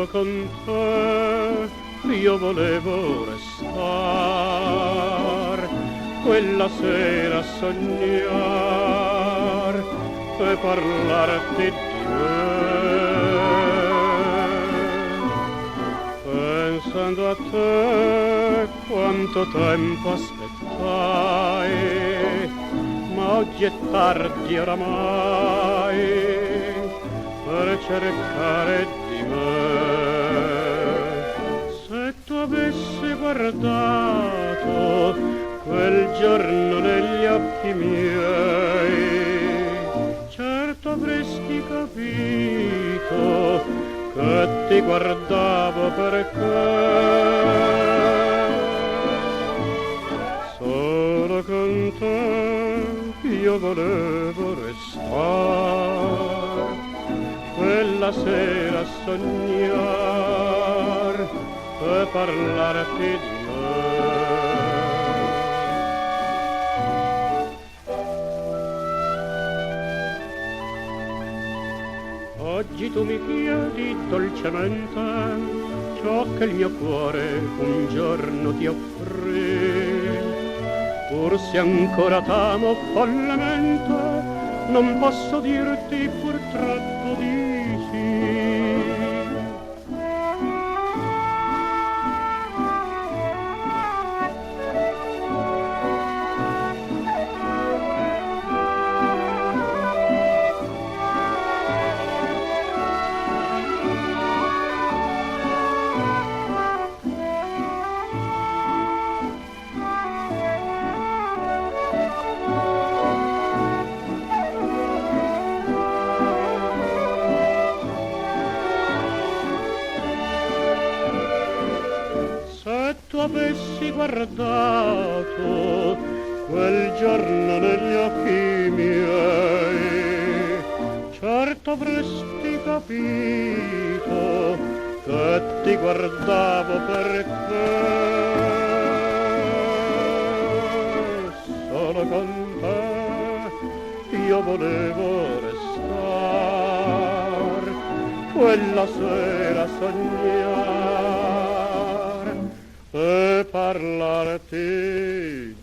solo con te io volevo restar, quella sera a sognar e parlarti di me. Pensando a te quanto tempo aspettai, ma oggi è tardi oramai per cercare di me. Se tu avessi guardato quel giorno negli occhi miei, certo avresti capito che ti guardavo perché solo con te io volevo restar, quella sera a sognar e parlarti di me. Oggi tu mi chiedi dolcemente ciò che il mio cuore un giorno ti offrì. Pur se ancora t'amo follemente, non posso dirti purtroppo di sì. Se tu avessi guardato quel giorno negli occhi miei, certo avresti capito che ti guardavo perché solo con te io volevo restar, quella sera a sognare e parlarti